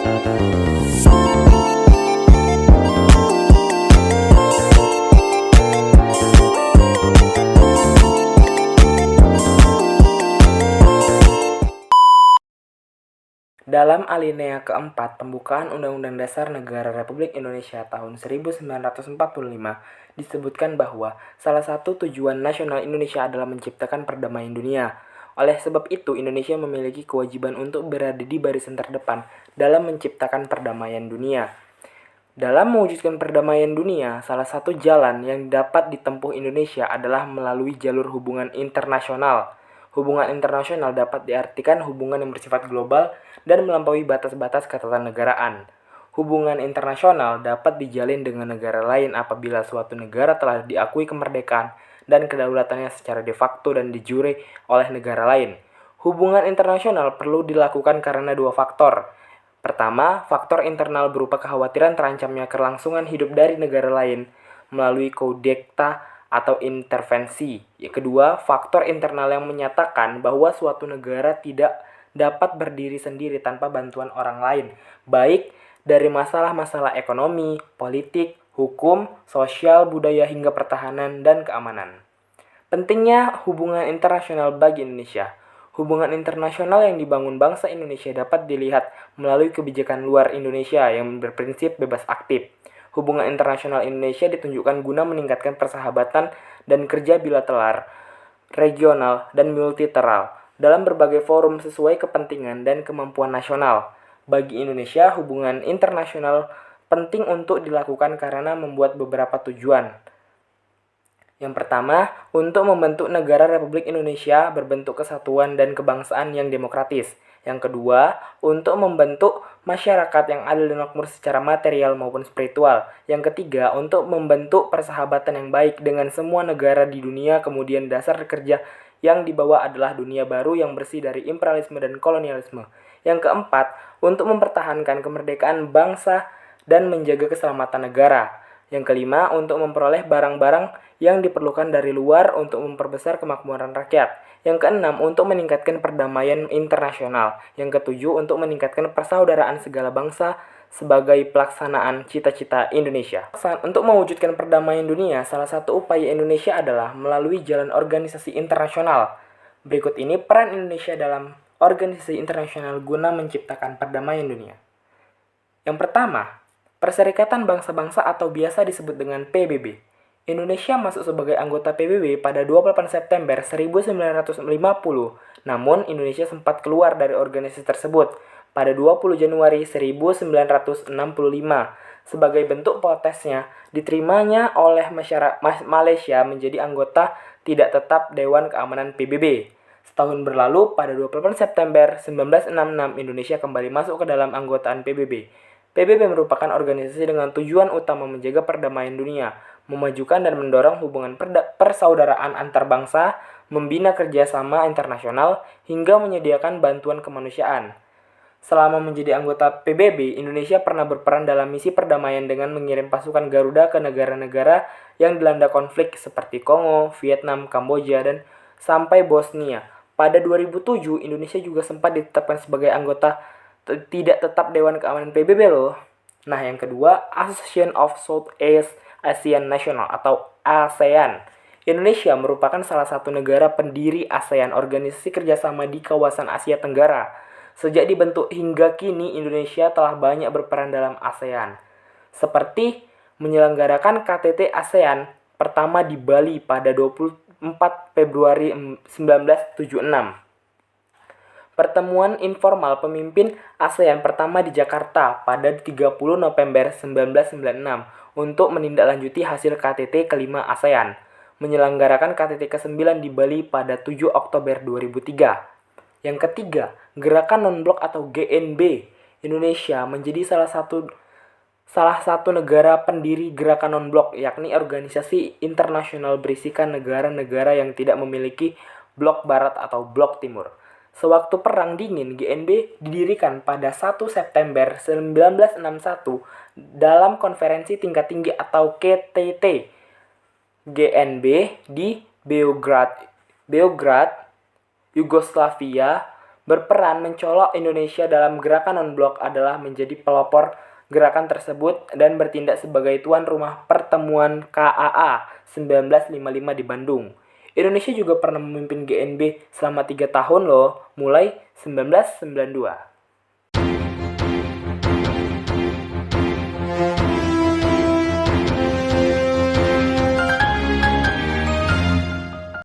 Dalam alinea keempat pembukaan Undang-Undang Dasar Negara Republik Indonesia tahun 1945 disebutkan bahwa salah satu tujuan nasional Indonesia adalah menciptakan perdamaian dunia. Oleh sebab itu, Indonesia memiliki kewajiban untuk berada di barisan terdepan dalam menciptakan perdamaian dunia. Dalam mewujudkan perdamaian dunia, salah satu jalan yang dapat ditempuh Indonesia adalah melalui jalur hubungan internasional. Hubungan internasional dapat diartikan hubungan yang bersifat global dan melampaui batas-batas ketatanegaraan. Hubungan internasional dapat dijalin dengan negara lain apabila suatu negara telah diakui kemerdekaan dan kedaulatannya secara de facto dan de jure oleh negara lain. Hubungan internasional perlu dilakukan karena dua faktor. Pertama, faktor internal berupa kekhawatiran terancamnya kelangsungan hidup dari negara lain melalui kudeta atau intervensi. Yang kedua, faktor internal yang menyatakan bahwa suatu negara tidak dapat berdiri sendiri tanpa bantuan orang lain, baik dari masalah-masalah ekonomi, politik, hukum, sosial, budaya hingga pertahanan dan keamanan. Pentingnya hubungan internasional bagi Indonesia. Hubungan internasional yang dibangun bangsa Indonesia dapat dilihat melalui kebijakan luar Indonesia yang berprinsip bebas aktif. Hubungan internasional Indonesia ditunjukkan guna meningkatkan persahabatan dan kerja bilateral, regional, dan multilateral dalam berbagai forum sesuai kepentingan dan kemampuan nasional. Bagi Indonesia, hubungan internasional penting untuk dilakukan karena membuat beberapa tujuan. Yang pertama, untuk membentuk negara Republik Indonesia berbentuk kesatuan dan kebangsaan yang demokratis. Yang kedua, untuk membentuk masyarakat yang adil dan makmur secara material maupun spiritual. Yang ketiga, untuk membentuk persahabatan yang baik dengan semua negara di dunia. Kemudian dasar kerja yang dibawa adalah dunia baru yang bersih dari imperialisme dan kolonialisme. Yang keempat, untuk mempertahankan kemerdekaan bangsa dan menjaga keselamatan negara. Yang kelima, untuk memperoleh barang-barang yang diperlukan dari luar untuk memperbesar kemakmuran rakyat. Yang keenam, untuk meningkatkan perdamaian internasional. Yang ketujuh, untuk meningkatkan persaudaraan segala bangsa sebagai pelaksanaan cita-cita Indonesia. Untuk mewujudkan perdamaian dunia, salah satu upaya Indonesia adalah melalui jalan organisasi internasional. Berikut ini peran Indonesia dalam organisasi internasional guna menciptakan perdamaian dunia. Yang pertama, Perserikatan Bangsa-Bangsa atau biasa disebut dengan PBB. Indonesia masuk sebagai anggota PBB pada 28 September 1950, namun Indonesia sempat keluar dari organisasi tersebut pada 20 Januari 1965. Sebagai bentuk protesnya, diterimanya oleh Malaysia menjadi anggota tidak tetap Dewan Keamanan PBB. Setahun berlalu, pada 28 September 1966, Indonesia kembali masuk ke dalam anggotaan PBB. PBB merupakan organisasi dengan tujuan utama menjaga perdamaian dunia, memajukan dan mendorong hubungan persaudaraan antar bangsa, membina kerjasama internasional, hingga menyediakan bantuan kemanusiaan. Selama menjadi anggota PBB, Indonesia pernah berperan dalam misi perdamaian dengan mengirim pasukan Garuda ke negara-negara yang dilanda konflik seperti Kongo, Vietnam, Kamboja, dan sampai Bosnia. Pada 2007, Indonesia juga sempat ditetapkan sebagai anggota tidak tetap Dewan Keamanan PBB loh. Nah, yang kedua, Association of Southeast Asian National atau ASEAN. Indonesia merupakan salah satu negara pendiri ASEAN, organisasi kerjasama di kawasan Asia Tenggara. Sejak dibentuk hingga kini, Indonesia telah banyak berperan dalam ASEAN. Seperti menyelenggarakan KTT ASEAN pertama di Bali pada 24 Februari 1976. Pertemuan informal pemimpin ASEAN pertama di Jakarta pada 30 November 1996 untuk menindaklanjuti hasil KTT kelima ASEAN. Menyelenggarakan KTT ke-9 di Bali pada 7 Oktober 2003. Yang ketiga, Gerakan Non-Blok atau GNB. Indonesia menjadi salah satu negara pendiri Gerakan Non-Blok, yakni organisasi internasional berisikan negara-negara yang tidak memiliki blok barat atau blok timur. Sewaktu Perang Dingin, GNB didirikan pada 1 September 1961 dalam konferensi tingkat tinggi atau KTT GNB di Beograd, Yugoslavia berperan mencolok Indonesia dalam gerakan non-blok adalah menjadi pelopor gerakan tersebut dan bertindak sebagai tuan rumah pertemuan KAA 1955 di Bandung. Indonesia juga pernah memimpin GNB selama 3 tahun loh, mulai 1992.